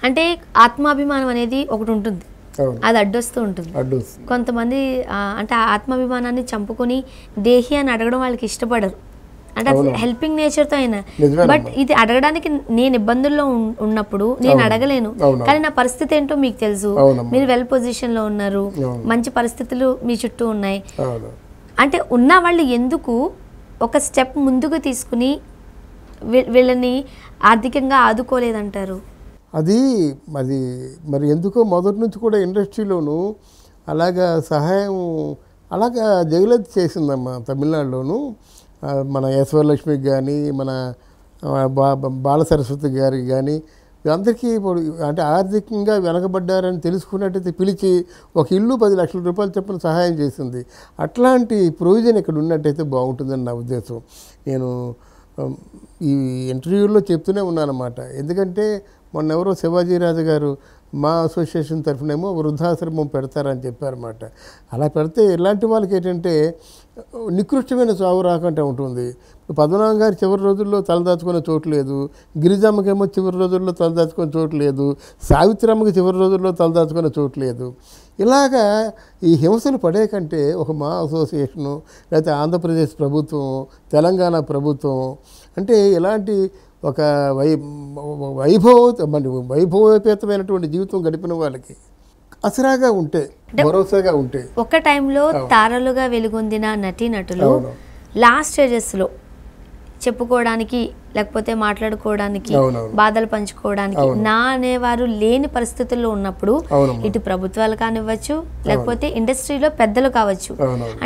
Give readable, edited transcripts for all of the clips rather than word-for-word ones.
అంటే ఆత్మాభిమానం అనేది ఒకటి ఉంటుంది, అది అడ్డొస్తూ ఉంటుంది. కొంతమంది అంటే ఆత్మాభిమానాన్ని చంపుకొని దేహి అని అడగడం వాళ్ళకి ఇష్టపడరు, అంటే హెల్పింగ్ నేచర్తో అయినా. బట్ ఇది అడగడానికి నేను ఇబ్బందుల్లో ఉన్నప్పుడు నేను అడగలేను, కానీ నా పరిస్థితి ఏంటో మీకు తెలుసు. మీరు వెల్ పొజిషన్లో ఉన్నారు, మంచి పరిస్థితులు మీ చుట్టూ ఉన్నాయి. అంటే ఉన్న వాళ్ళు ఎందుకు ఒక స్టెప్ ముందుకు తీసుకుని వీళ్ళని ఆర్థికంగా ఆదుకోలేదంటారు? అది మరి ఎందుకో మొదటి నుంచి కూడా ఇండస్ట్రీలోనూ అలాగా సహాయం అలాగా జయలలిత చేసిందమ్మా. తమిళనాడులోను మన యశ్వరలక్ష్మికి కానీ మన బాల సరస్వతి గారికి కానీ అందరికీ అంటే ఆర్థికంగా వెనకబడ్డారని తెలుసుకున్నట్టయితే పిలిచి ఒక ఇల్లు 10 లక్షల రూపాయలు చొప్పున సహాయం చేసింది. అట్లాంటి ప్రొవిజన్ ఇక్కడ ఉన్నట్టయితే బాగుంటుందని నా ఉద్దేశం. నేను ఈ ఇంటర్వ్యూల్లో చెప్తూనే ఉన్నానన్నమాట. ఎందుకంటే మొన్న ఎవరో శివాజీరాజు గారు మా అసోసియేషన్ తరఫునేమో వృద్ధాశ్రమం పెడతారని చెప్పారన్నమాట. అలా పెడితే ఇలాంటి వాళ్ళకి ఏంటంటే నికృష్టమైన చావు రాకుండా ఉంటుంది. పద్మనాభం గారు చివరి రోజుల్లో తలదాచుకునే చోటు లేదు, గిరిజమ్మకేమో చివరి రోజుల్లో తలదాచుకునే చోటు లేదు, సావిత్రమ్మకి చివరి రోజుల్లో తలదాచుకునే చోటు లేదు. ఇలాగా ఈ హింసలు పడే కంటే ఒక మా అసోసియేషను, లేకపోతే ఆంధ్రప్రదేశ్ ప్రభుత్వం, తెలంగాణ ప్రభుత్వం అంటే ఇలాంటి ఒక వైభవోపేతమైనటువంటి జీవితం గడిపిన వాళ్ళకి అసరాగా ఉంటే, భరోసాగా ఉంటే. ఒక టైంలో తారలుగా వెలుగొందిన నటీనటులు లాస్ట్ స్టేజెస్లో చెప్పుకోవడానికి, లేకపోతే మాట్లాడుకోవడానికి, బాధలు పంచుకోవడానికి నా అనేవారు లేని పరిస్థితుల్లో ఉన్నప్పుడు ఇటు ప్రభుత్వాలు కానివ్వచ్చు, లేకపోతే ఇండస్ట్రీలో పెద్దలు కావచ్చు,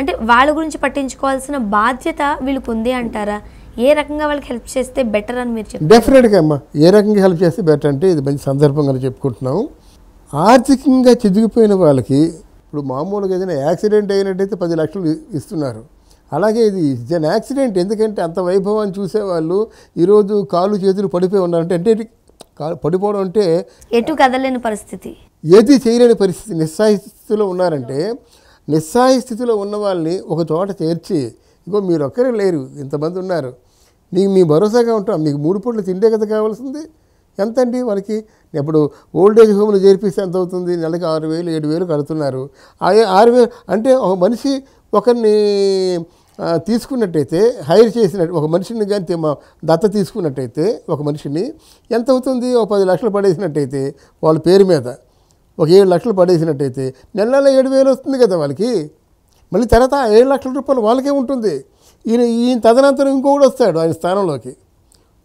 అంటే వాళ్ళ గురించి పట్టించుకోవాల్సిన బాధ్యత వీళ్ళకు ఉంది అంటారా? ఏ రకంగా వాళ్ళకి హెల్ప్ చేస్తే బెటర్ అని మీరు చెప్పారు? డెఫినెట్గా అమ్మా, ఏ రకంగా హెల్ప్ చేస్తే బెటర్ అంటే ఇది మంచి సందర్భంగా చెప్పుకుంటున్నాం. ఆర్థికంగా చిదిగిపోయిన వాళ్ళకి ఇప్పుడు మామూలుగా ఏదైనా యాక్సిడెంట్ అయినట్టయితే 10 లక్షలు ఇస్తున్నారు. అలాగే ఇది యాక్సిడెంట్, ఎందుకంటే అంత వైభవాన్ని చూసేవాళ్ళు ఈరోజు కాళ్ళు చేతులు పడిపోయి ఉన్నారంటే అంటే పడిపోవడం అంటే ఎటు కదలేని పరిస్థితి, ఏది చేయలేని పరిస్థితి, నిస్సాయ స్థితిలో ఉన్నారంటే నిస్సాయ స్థితిలో ఉన్న వాళ్ళని ఒక చోట చేర్చి, ఇగో మీరు ఒక్కరే లేరు, ఇంతమంది ఉన్నారు, మీ భరోసాగా ఉంటాం, మీకు 3 పూటలు తిండే కదా కావాల్సింది, ఎంత అండి వాళ్ళకి. ఇప్పుడు ఓల్డేజ్ హోమ్లో చేర్పిస్తే ఎంత అవుతుంది? నెలకి 6,000 7,000 కడుతున్నారు. 6,000 అంటే ఒక మనిషి ఒకరిని తీసుకున్నట్టయితే, హైర్ చేసినట్టు ఒక మనిషిని కానీ దత్త తీసుకున్నట్టయితే ఒక మనిషిని ఎంత అవుతుంది? ఒక 10 లక్షలు పడేసినట్టయితే వాళ్ళ పేరు మీద ఒక 7 లక్షలు పడేసినట్టయితే నెల 7,000 వస్తుంది కదా వాళ్ళకి. మళ్ళీ తర్వాత 7 లక్షల రూపాయలు వాళ్ళకే ఉంటుంది. ఈయన తదనంతరం ఇంకొకటి వస్తాడు ఆయన స్థానంలోకి.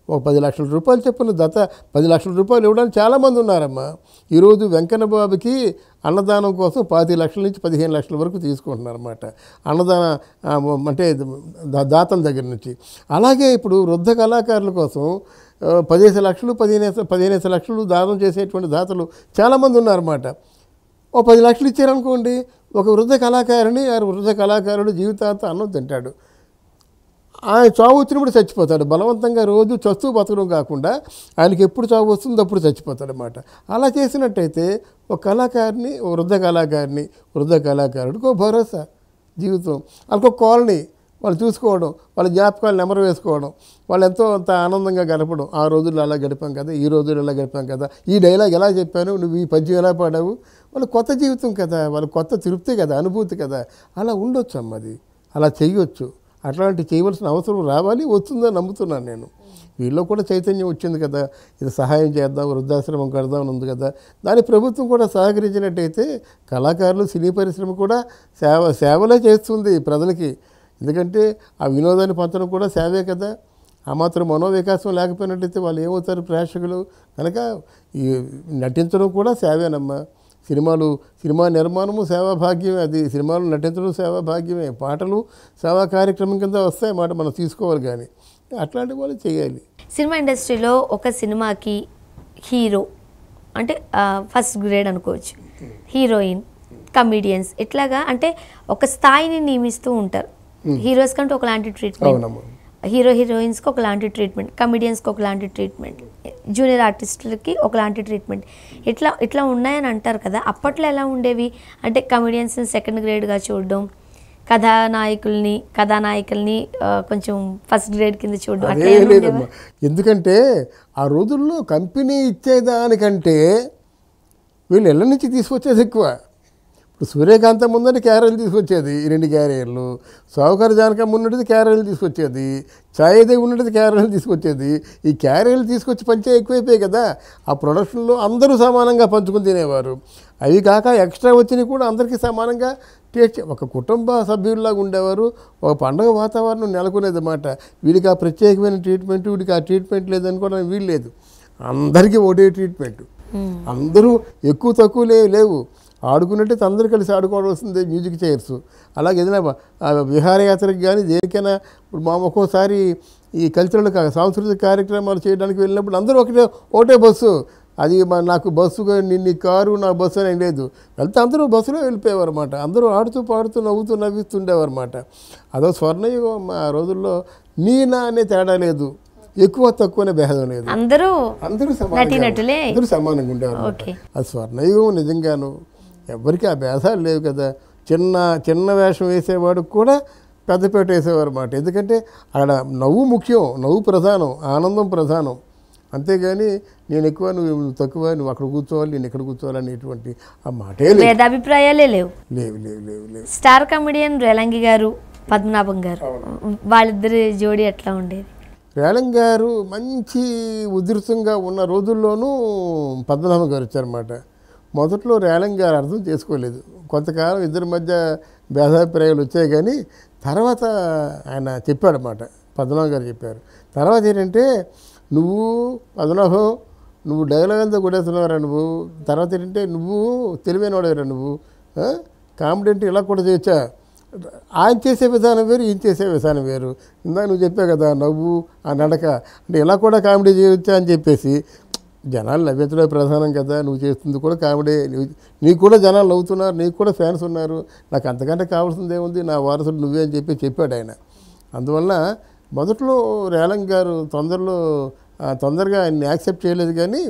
ఒక 10 లక్షల రూపాయలు చెప్పిన దత్త 10 లక్షల రూపాయలు ఇవ్వడానికి చాలామంది ఉన్నారమ్మా. ఈరోజు వెంకన్న బాబుకి అన్నదానం కోసం 25 లక్షల నుంచి 15 లక్షల వరకు తీసుకుంటున్నారన్నమాట, అన్నదాన అంటే దాతల దగ్గర నుంచి. అలాగే ఇప్పుడు వృద్ధ కళాకారుల కోసం 15 లక్షలు 15 లక్షలు దానం చేసేటువంటి దాతలు చాలామంది ఉన్నారన్నమాట. ఓ 10 లక్షలు ఇచ్చారనుకోండి, ఒక వృద్ధ కళాకారుని ఆ వృద్ధ కళాకారుడు జీవితాంతం అన్నం తింటాడు. ఆయన చావు వచ్చినప్పుడు చచ్చిపోతాడు. బలవంతంగా రోజు చస్తూ బతకడం కాకుండా ఆయనకి ఎప్పుడు చావు వస్తుందో అప్పుడు చచ్చిపోతాడు అన్నమాట. అలా చేసినట్టయితే ఒక కళాకారుని, వృద్ధ కళాకారుడికి ఒక భరోసా జీవితం, వాళ్ళకి ఒక కాలనీ, వాళ్ళు చూసుకోవడం, వాళ్ళ జ్ఞాపకాలు నెమరు వేసుకోవడం, వాళ్ళు ఎంతో అంత ఆనందంగా గడపడం. ఆ రోజుల్లో అలా గడిపాం కదా, ఈ రోజుల్లో అలా గడిపాం కదా, ఈ డైలాగ్ ఎలా చెప్పాను, నువ్వు ఈ పద్యం ఎలా పాడావు, వాళ్ళు కొత్త జీవితం కదా, వాళ్ళు కొత్త తృప్తి కదా, అనుభూతి కదా, అలా ఉండొచ్చు అమ్మ. అది అలా చెయ్యొచ్చు. అట్లాంటి చేయవలసిన అవసరం రావాలి, వస్తుందని నమ్ముతున్నాను నేను. వీళ్ళు కూడా చైతన్యం వచ్చింది కదా, ఇది సహాయం చేద్దాం, వృద్ధాశ్రమం కడదామని ఉంది కదా, దాని ప్రభుత్వం కూడా సహకరించినట్టయితే కళాకారులు, సినీ పరిశ్రమ కూడా సేవలే చేస్తుంది ప్రజలకి. ఎందుకంటే ఆ వినోదాన్ని పంచడం కూడా సేవే కదా. ఆ మాత్రం మనోవికాసం లేకపోయినట్టయితే వాళ్ళు ఏమవుతారు ప్రేక్షకులు? కనుక ఈ నటించడం కూడా సేవేనమ్మా. సినిమా నిర్మాణము సేవాభాగ్యమే, అది సినిమాలు నటించడం సేవాభాగ్యమే, పాటలు సేవా కార్యక్రమం కింద వస్తాయన్నమాట, మనం తీసుకోవాలి. కానీ అట్లాంటి వాళ్ళు చేయాలి. సినిమా ఇండస్ట్రీలో ఒక సినిమాకి హీరో అంటే ఫస్ట్ గ్రేడ్ అనుకోవచ్చు, హీరోయిన్, కమిడియన్స్, ఇట్లాగా అంటే ఒక స్థాయిని నియమిస్తూ ఉంటారు. హీరోస్ కంటే ఒకలాంటి ట్రీట్మెంట్, హీరోయిన్స్కి ఒకలాంటి ట్రీట్మెంట్, కమిడియన్స్కి ఒకలాంటి ట్రీట్మెంట్, జూనియర్ ఆర్టిస్టులకి ఒకలాంటి ట్రీట్మెంట్, ఇట్లా ఉన్నాయని అంటారు కదా. అప్పట్లో ఎలా ఉండేవి అంటే కమిడియన్స్ని సెకండ్ గ్రేడ్గా చూడడం, కథానాయకుల్ని కొంచెం ఫస్ట్ గ్రేడ్ కింద చూడడం అదే లేదమ్మా. ఎందుకంటే ఆ రోజుల్లో కంపెనీ ఇచ్చేదానికంటే వీళ్ళు ఇళ్ళ నుంచి తీసుకొచ్చేది ఎక్కువ. ఇప్పుడు సూర్యకాంతం ముందంటే క్యారెల్ తీసుకొచ్చేది 2 క్యారియర్లు, సావుకారు జానకమ్మ ఉన్నది క్యారెల్ తీసుకొచ్చేది, ఛాయదేవి ఉన్నది క్యారెల్ తీసుకొచ్చేది. ఈ క్యారెల్ తీసుకొచ్చి పంచే ఎక్కువైపోయాయి కదా. ఆ ప్రొడక్షన్లో అందరూ సమానంగా పంచుకుని తినేవారు. అవి కాక ఎక్స్ట్రా వచ్చినవి కూడా అందరికీ సమానంగా టేస్ట్, ఒక కుటుంబ సభ్యుల్లాగా ఉండేవారు. ఒక పండగ వాతావరణం నెలకొనేది అన్నమాట. వీడికి ఆ ప్రత్యేకమైన ట్రీట్మెంట్, వీడికి ఆ ట్రీట్మెంట్ లేదనుకోవడానికి వీలు లేదు. అందరికీ ఒకటే ట్రీట్మెంట్. అందరూ ఎక్కువ తక్కువ లేవు. ఆడుకున్నట్టు అందరూ కలిసి ఆడుకోవాల్సిందే మ్యూజిక్ చైర్స్. అలాగే ఏదైనా విహారయాత్రకు కానీ దేనికైనా ఇప్పుడు మా ఒక్కోసారి ఈ కల్చరల్ సాంస్కృతిక కార్యక్రమాలు చేయడానికి వెళ్ళినప్పుడు అందరూ ఒకటే బస్సు. అది నాకు బస్సు నీ కారు నా బస్సు అని లేదు. వెళ్తే అందరూ బస్సులో వెళ్ళిపోయేవారు అన్నమాట. అందరూ ఆడుతూ పాడుతూ నవ్వుతూ నవ్విస్తుండేవారు అన్నమాట. అదో స్వర్ణయుగం. ఆ రోజుల్లో నీ నా అనే తేడా లేదు, ఎక్కువ తక్కువనే భేదం లేదు. అందరూ సమానంగా ఉండేవారు. అది స్వర్ణయుగం నిజంగాను. ఎవరికి ఆ భేదాలు లేవు కదా. చిన్న వేషం వేసేవాడు కూడా పెద్దపేట వేసేవారు అన్నమాట. ఎందుకంటే అక్కడ నవ్వు ముఖ్యం, నవ్వు ప్రధానం, ఆనందం ప్రధానం. అంతేగాని నేను ఎక్కువ నువ్వు తక్కువ, నువ్వు అక్కడ కూర్చోవాలి నేను ఇక్కడ కూర్చోవాలి అనేటువంటి ఆ మాటే లేదు. భేదాభిప్రాయాలే లేవు. స్టార్ కమెడియన్ రేలంగి గారు, పద్మనాభం గారు, వాళ్ళిద్దరి జోడీ ఎట్లా ఉండేది? రేలంగి గారు మంచి ఉధృతంగా ఉన్న రోజుల్లోనూ పద్మనాభం గారు వచ్చారన్నమాట. మొదట్లో రేలంగి గారు అర్థం చేసుకోలేదు. కొంతకాలం ఇద్దరి మధ్య భేదాభిప్రాయాలు వచ్చాయి. కానీ తర్వాత ఆయన చెప్పాడన్నమాట, పద్మనాభం గారు చెప్పారు. తర్వాత ఏంటంటే, పద్మనాభం నువ్వు డైలాగ్ అంతా కొడేస్తున్నావురా నువ్వు. తర్వాత ఏంటంటే, నువ్వు తెలివైన వాడేరా నువ్వు, కామెడీ అంటే ఇలా కూడా చేయొచ్చా? ఆయన చేసే విధానం వేరు, ఈయన చేసే విధానం వేరు. ఇందాక నువ్వు చెప్పావు కదా, నవ్వు ఆ నడక అంటే ఇలా కూడా కామెడీ చేయొచ్చా అని చెప్పేసి జనాలు నవ్వించడం ప్రధానం కదా. నువ్వు చేస్తుంది కూడా కామెడీ, నీకు కూడా జనాలు నవ్వుతున్నారు, నీకు కూడా ఫ్యాన్స్ ఉన్నారు, నాకు అంతకంటే కావాల్సింది ఏముంది, నా వారసుడు నువ్వే అని చెప్పాడు ఆయన. అందువల్ల మొదట్లో రేలంగి గారు తొందరగా ఆయన్ని యాక్సెప్ట్ చేయలేదు. కానీ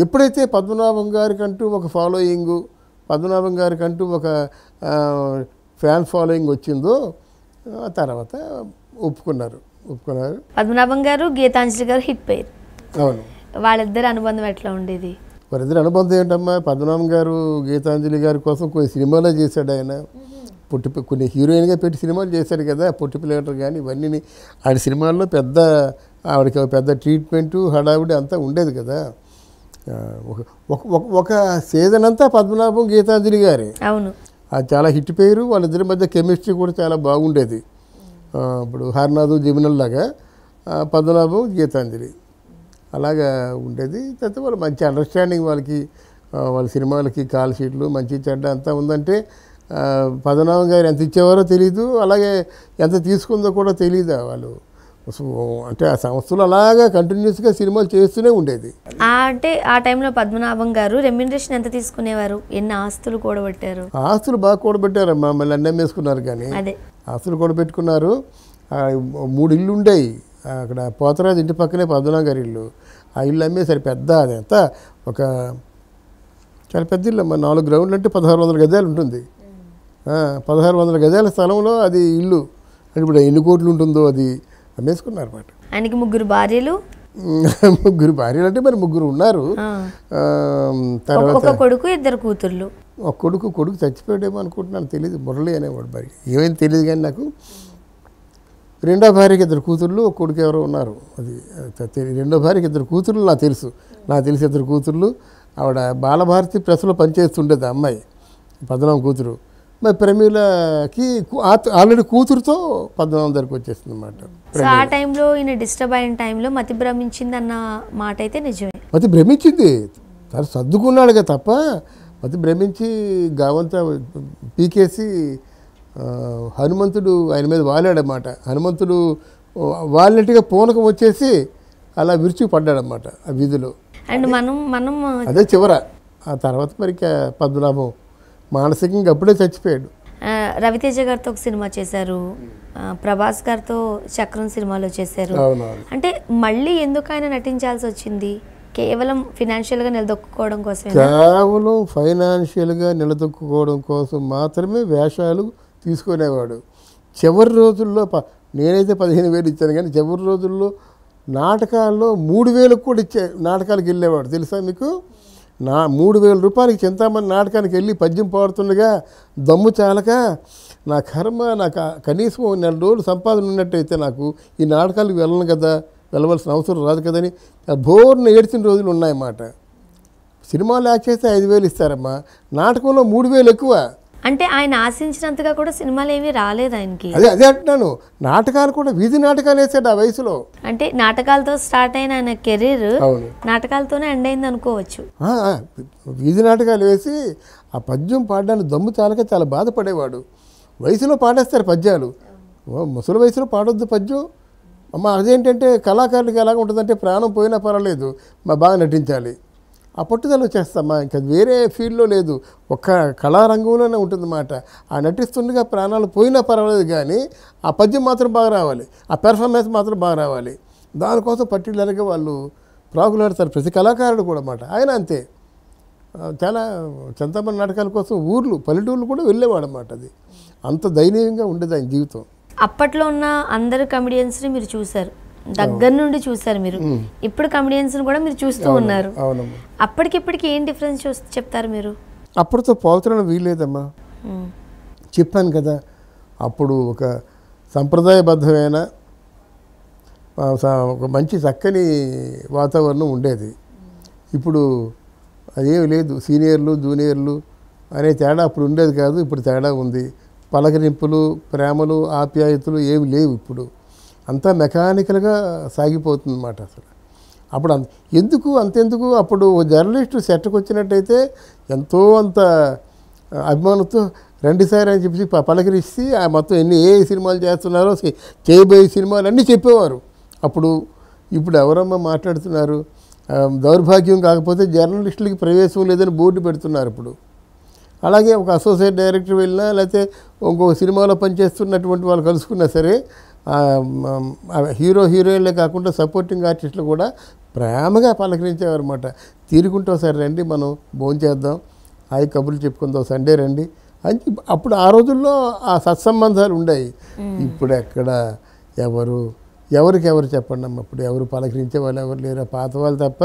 ఎప్పుడైతే పద్మనాభం గారికంటూ ఒక ఫాలోయింగు, పద్మనాభం గారికంటూ ఒక ఫ్యాన్ ఫాలోయింగ్ వచ్చిందో తర్వాత ఒప్పుకున్నారు. పద్మనాభం గారు, గీతాంజలి గారు హిట్ పేరు. అవును. వాళ్ళిద్దరి అనుబంధం ఎట్లా ఉండేది? వారిద్దరి అనుబంధం ఏంటమ్మా, పద్మనాభం గారు గీతాంజలి గారి కోసం కొన్ని సినిమాలే చేశాడు ఆయన. కొన్ని హీరోయిన్గా పెట్టి సినిమాలు చేశాడు కదా, పొట్టి పిల్లలు కానీ ఇవన్నీ. ఆయన సినిమాల్లో ఆవిడకి పెద్ద ట్రీట్మెంటు హడావిడి అంతా ఉండేది కదా. ఒక సీజన్ అంతా పద్మనాభం గీతాంజలి గారే. అవును. అది చాలా హిట్ పేరు. వాళ్ళిద్దరి మధ్య కెమిస్ట్రీ కూడా చాలా బాగుండేది. ఇప్పుడు హర్నాథ్ జమినల్ లాగా పద్మనాభం గీతాంజలి అలాగా ఉండేది. తర్వాత వాళ్ళు మంచి అండర్స్టాండింగ్, వాళ్ళ సినిమాలకి కాల్ షీట్లు మంచి చెడ్డ అంతా ఉందంటే పద్మనాభం గారు ఎంత ఇచ్చేవారో తెలీదు, అలాగే ఎంత తీసుకుందో కూడా తెలీదు. వాళ్ళు అంటే ఆ సంస్థలు అలాగా కంటిన్యూస్గా సినిమాలు చేస్తూనే ఉండేది. అంటే ఆ టైంలో పద్మనాభం గారు రెమ్యూనరేషన్ ఎంత తీసుకునేవారు? ఎన్ని ఆస్తులు కూడబెట్టారు? ఆస్తులు బాగా కూడబెట్టారమ్మా. మళ్ళీ అన్నీ వేసుకున్నారు. కానీ ఆస్తులు కూడబెట్టుకున్నారు. 3 ఇళ్ళు ఉండేవి అక్కడ. పోతరాజు ఇంటి పక్కనే పద్మనాభం గారి ఇల్లు. ఆ ఇల్లు అమ్మేసరి పెద్ద, అదంతా ఒక చాలా పెద్ద ఇల్లు అమ్మా. 4 గ్రౌండ్లు అంటే 1600 గజాలు ఉంటుంది. 1600 గజాల స్థలంలో అది ఇల్లు. అంటే ఇప్పుడు ఎన్ని కోట్లు ఉంటుందో అది అమ్మేసుకున్నారు అన్నమాట. ఆయనకి 3 భార్యలు. 3 భార్యలు అంటే మరి 3 ఉన్నారు. తర్వాత ఒక కొడుకు, 2 కూతుర్లు. ఒక కొడుకు చచ్చిపోయాడేమో అనుకుంటున్నాను, తెలియదు. మురళి అనేవాడు భార్య, ఏమైంది తెలియదు. కానీ నాకు రెండో భార్యకి 2 కూతుర్లు, ఒక కొడుకు ఎవరో ఉన్నారు. అది రెండో భార్యకి 2 కూతుర్లు నాకు తెలిసి 2 కూతుర్లు. ఆవిడ బాలభారతి ప్రెస్లో పనిచేస్తుండేది ఆ అమ్మాయి, పద్మనాభం కూతురు. మరి ప్రమీలకి ఆల్రెడీ కూతురుతో పద్మనాభం దగ్గరికి వచ్చేస్తుంది అన్నమాట. ఆ టైంలో ఈయన డిస్టర్బ్ అయిన టైంలో మతి భ్రమించింది అన్న మాట అయితే నిజమే. మతి భ్రమించింది, తను సర్దుకున్నాడుగా తప్ప మతి భ్రమించి గావంతా పీకేసి హనుమంతుడు ఆయన మీద వాలాడన్నమాట. హనుమంతుడు వాళ్ళినట్టుగా పూనకం వచ్చేసి అలా విరుచి పడ్డాడన్నమాట ఆ వీధిలో. అండ్ మనం అదే చివర. ఆ తర్వాత మరి పద్మనాభం మానసికంగా అప్పుడే చచ్చిపోయాడు. రవితేజ గారితో ఒక సినిమా చేశారు, ప్రభాస్ గారితో చక్రం సినిమాలో చేశారు. అంటే మళ్ళీ ఎందుకు ఆయన నటించాల్సి వచ్చింది? కేవలం ఫైనాన్షియల్గా నిలదొక్కుకోవడం కోసం? కేవలం ఫైనాన్షియల్గా నిలదొక్కుకోవడం కోసం మాత్రమే వేషాలు తీసుకునేవాడు. చివరి రోజుల్లో నేనైతే 15,000 ఇచ్చాను, కానీ చివరి రోజుల్లో నాటకాల్లో 3,000 కూడా నాటకాలకు వెళ్ళేవాడు. తెలుసా మీకు? 3,000 రూపాయలకి చింతామణి నాటకానికి వెళ్ళి పద్యం పాడుతుండగా దమ్ము చాలక నా కర్మ, నాకు కనీసం 4 రోజులు సంపాదన ఉన్నట్టయితే నాకు ఈ నాటకాలకు వెళ్ళను కదా, వెళ్ళవలసిన అవసరం రాదు కదని బోర్ను ఏడ్చిన రోజులు ఉన్నాయన్నమాట. సినిమాలు యాక్ట్ చేస్తే 5,000 ఇస్తారమ్మా, నాటకంలో 3,000 ఎక్కువ. అంటే ఆయన ఆశించినంతగా కూడా సినిమాలు ఏమీ రాలేదు ఆయనకి. అదే అంటున్నాను, నాటకాలు కూడా వీధి నాటకాలు వేసాడు ఆ వయసులో. అంటే నాటకాలతో స్టార్ట్ అయిన ఆయన కెరీర్ నాటకాలతోనే ఎండ్ అయింది అనుకోవచ్చు. వీధి నాటకాలు వేసి ఆ పద్యం పాడడానికి దమ్ము చాలక చాలా బాధపడేవాడు. వయసులో పాడేస్తారు పద్యాలు, ముసలి వయసులో పాడొద్దు పద్యం. అమ్మ అదేంటంటే కళాకారులకి ఎలాగ ఉంటుందంటే ప్రాణం పోయినా పర్వాలేదు, బాగా నటించాలి, ఆ పట్టుదల వచ్చేస్తామా, ఇంకా వేరే ఫీల్డ్లో లేదు, ఒక్క కళారంగంలోనే ఉంటుందన్నమాట. ఆ నటిస్తుండగా ప్రాణాలు పోయినా పర్వాలేదు, కానీ ఆ పద్యం మాత్రం బాగా రావాలి, ఆ పెర్ఫార్మెన్స్ మాత్రం బాగా రావాలి. దానికోసం పర్టికులర్గా వాళ్ళు ప్రాకులాడతారు, ప్రతి కళాకారుడు కూడా అన్నమాట. ఆయన అంతే, చాలా చింతామణి నాటకాల కోసం పల్లెటూర్లు కూడా వెళ్ళేవాడు అన్నమాట. అది అంత దయనీయంగా ఉండేది ఆయన జీవితం. అప్పట్లో ఉన్న అందరు కమెడియన్స్ని మీరు చూశారు, దగ్గర నుండి చూశారు మీరు. ఇప్పుడు కమెడియన్స్ని కూడా మీరు చూస్తూ ఉన్నారు. అప్పటికిప్పటికి ఏం డిఫరెన్స్ చెప్తారు మీరు? అప్పటితో పోల్చడం వీల్లేదమ్మా. చెప్పాను కదా, అప్పుడు ఒక సంప్రదాయబద్ధమైన ఒక మంచి చక్కని వాతావరణం ఉండేది. ఇప్పుడు అదేమి లేదు, సీనియర్లు జూనియర్లు అనే తేడా అప్పుడు ఉండేది కాదు, ఇప్పుడు తేడా ఉంది. పలకరింపులు, ప్రేమలు, ఆప్యాయతలు ఏమి లేవు. ఇప్పుడు అంతా మెకానికల్గా సాగిపోతుంది అన్నమాట. అసలు అప్పుడు అంతెందుకు అప్పుడు జర్నలిస్టు సెట్కి వచ్చినట్టయితే ఎంతో అంత అభిమానంతో రండి సార్ అని చెప్పి పలకరిస్తే ఆ మొత్తం ఏ సినిమాలు చేస్తున్నారో చేయబోయే సినిమాలు అన్నీ చెప్పేవారు అప్పుడు. ఇప్పుడు ఎవరమ్మా మాట్లాడుతున్నారు? దౌర్భాగ్యం కాకపోతే జర్నలిస్టులకి ప్రవేశం లేదని బోర్డు పెడుతున్నారు ఇప్పుడు. అలాగే ఒక అసోసియేట్ డైరెక్టర్ వెళ్ళినా, లేకపోతే ఇంకొక సినిమాలో పనిచేస్తున్నటువంటి వాళ్ళు కలుసుకున్నా సరే, హీరోయిన్లే కాకుండా సపోర్టింగ్ ఆర్టిస్టులు కూడా ప్రేమగా పలకరించేవారు అన్నమాట. తీరుకుంటాం సార్, రండి మనం భోంచేద్దాం, హాయి కబుర్లు చెప్పుకుందాం, సండే రండి అని. అప్పుడు ఆ రోజుల్లో ఆ సత్సంబంధాలు ఉండేవి. ఇప్పుడు ఎక్కడ ఎవరికి చెప్పండి అమ్మ, ఇప్పుడు ఎవరు పలకరించే వాళ్ళు ఎవరు లేరు, పాత వాళ్ళు తప్ప.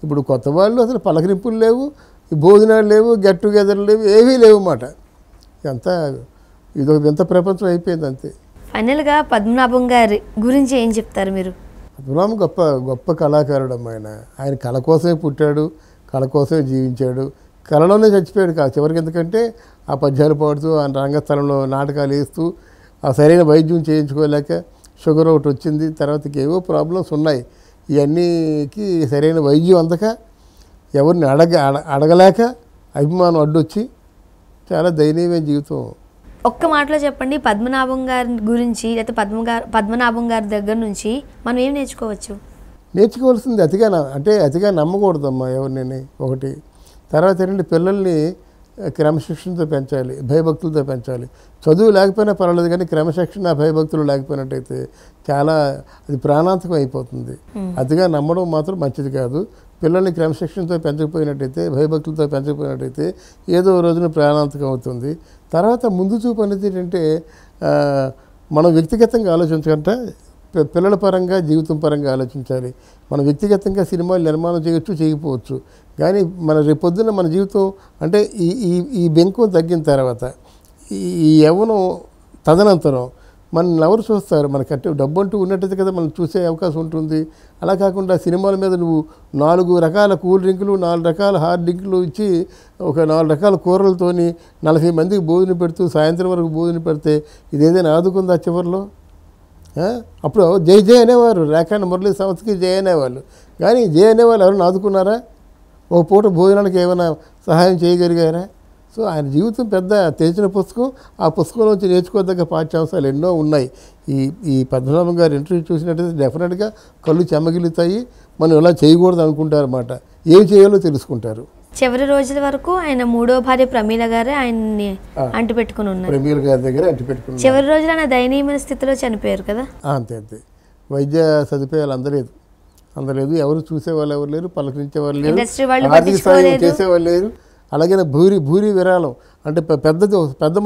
ఇప్పుడు కొత్త వాళ్ళు అసలు పలకరింపులు లేవు, భోజనాలు లేవు, గెట్ టుగెదర్లు లేవు, ఏవీ లేవు అన్నమాట. ఇదొక వింత ప్రపంచం అయిపోయింది అంతే. ఫైనల్గా పద్మనాభం గారి గురించి ఏం చెప్తారు మీరు? పద్మనాభం గొప్ప కళాకారుడు అమ్మ. ఆయన కళ కోసమే పుట్టాడు, కళ కోసమే జీవించాడు, కళలోనే చచ్చిపోయాడు కాదు చివరికి. ఎందుకంటే ఆ పద్యాలు పాడుతూ, ఆ రంగస్థలంలో నాటకాలు వేస్తూ, ఆ సరైన వైద్యం చేయించుకోలేక షుగర్ ఒకటి వచ్చింది, తర్వాత ఏవో ప్రాబ్లమ్స్ ఉన్నాయి. ఇవన్నీకి సరైన వైద్యం అందక, ఎవరిని అడగలేక అభిమానం అడ్డొచ్చి చాలా దయనీయమైన జీవితం. ఒక్క మాటలో చెప్పండి, పద్మనాభం గారి గురించి, లేకపోతే పద్మనాభం గారి దగ్గర నుంచి మనం ఏం నేర్చుకోవచ్చు? నేర్చుకోవాల్సింది అతిగా నమ్మకూడదమ్మా ఎవరిని. ఒకటి. తర్వాత ఏంటంటే పిల్లల్ని క్రమశిక్షణతో పెంచాలి, భయభక్తులతో పెంచాలి. చదువు లేకపోయినా పర్వాలేదు, కానీ క్రమశిక్షణ భయభక్తులు లేకపోయినట్టయితే చాలా అది ప్రాణాంతకం అయిపోతుంది. అతిగా నమ్మడం మాత్రం మంచిది కాదు. పిల్లల్ని క్రమశిక్షణతో పెంచకపోయినట్టయితే, భయభక్తులతో పెంచకపోయినట్టయితే ఏదో రోజున ప్రాణాంతకం అవుతుంది. తర్వాత ముందు చూపు అనేది ఏంటంటే మనం వ్యక్తిగతంగా ఆలోచించకుండా పిల్లల పరంగా, జీవితం పరంగా ఆలోచించాలి. మనం వ్యక్తిగతంగా సినిమాలు నిర్మాణం చేయకపోవచ్చు, కానీ మన రేపొద్దున మన జీవితం అంటే ఈ బెంకు తగ్గిన తర్వాత, ఈ యవ్వనం తదనంతరం మనల్ని ఎవరు చూస్తారు? మనకంటే డబ్బు అంటూ ఉన్నట్టయితే కదా మనం చూసే అవకాశం ఉంటుంది. అలా కాకుండా సినిమాల మీద నువ్వు 4 రకాల కూల్ డ్రింకులు, 4 రకాల హార్డ్ డ్రింకులు ఇచ్చి, ఒక 4 రకాల కూరలతోని 40 మందికి భోజనం పెడుతూ సాయంత్రం వరకు భోజనం పెడితే ఇదేదైనా ఆదుకుందా చివరిలో? అప్పుడు జై అనేవారు, రేఖాండ మురళీ సంస్థకి జై అనేవాళ్ళు, కానీ జై అనేవాళ్ళు ఎవరైనా ఆదుకున్నారా? ఓ పూట భోజనానికి ఏమైనా సహాయం చేయగలిగారా? సో ఆయన జీవితం పెద్ద తెరిచిన పుస్తకం. ఆ పుస్తకంలోంచి నేర్చుకోదగ్గ పాఠ్యాంశాలు ఎన్నో ఉన్నాయి. ఈ పద్మనాభం గారి ఇంటర్వ్యూ చూసినట్టయితే డెఫినెట్గా కళ్ళు చెమ్మగిలుతాయి. మనం ఇలా చేయకూడదు అనుకుంటారు అన్నమాట, ఏం చేయాలో తెలుసుకుంటారు. చివరి రోజుల వరకు ఆయన 3వ భార్య ప్రమీల గారే ఆయన్ని అంటిపెట్టుకుని ఉన్నారు. ప్రమీల గారి దగ్గర అంటిపెట్టుకున్నారు. చివరి రోజులు ఆయన దయనీయమైన స్థితిలో చనిపోయారు కదా. అంతే. వైద్య సదుపాయాలు అందలేదు, ఎవరు చూసేవాళ్ళు ఎవరు లేరు, పలకరించేవాళ్ళు లేరు, ఆర్థిక సాయం చేసేవాళ్ళు లేరు. అలాగే భూరి విరాళం అంటే పెద్ద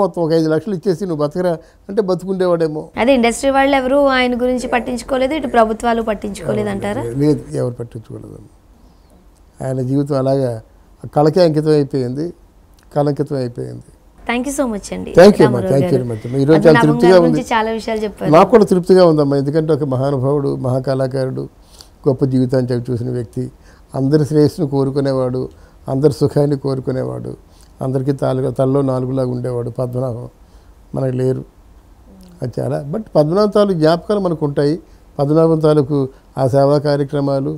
మొత్తం ఒక 5 లక్షలు ఇచ్చేసి నువ్వు బతకరా అంటే బతుకుండేవాడేమో. అదే ఇండస్ట్రీ వాళ్ళు ఎవరు ఆయన గురించి పట్టించుకోలేదు, ఇటు ప్రభుత్వాలు పట్టించుకోలేదు అంటారా? లేదు, ఎవరు పట్టించుకోలేదు. ఆయన జీవితం అలాగా కళకే అంకితం అయిపోయింది, కళంకితం అయిపోయింది. థ్యాంక్ యూ సో మచ్ అండి. థ్యాంక్ యూ అమ్మా, థ్యాంక్ యూ వెరీ మచ్. ఈరోజు చాలా తృప్తిగా ఉంది, చాలా విషయాలు చెప్పారు. నాకు కూడా తృప్తిగా ఉందమ్మా. ఎందుకంటే ఒక మహానుభావుడు, మహాకళాకారుడు, గొప్ప జీవితాన్ని చవి చూసిన వ్యక్తి, అందరి శ్రేయస్సును కోరుకునేవాడు, అందరి సుఖాన్ని కోరుకునేవాడు, అందరికీ తలలో 4లాగా ఉండేవాడు. పద్మనాభం మనకు లేరు, అది చాలా. బట్ పద్మనాభం తాలూకు జ్ఞాపకాలు మనకు ఉంటాయి. పద్మనాభం తాలూకు ఆ సేవా కార్యక్రమాలు,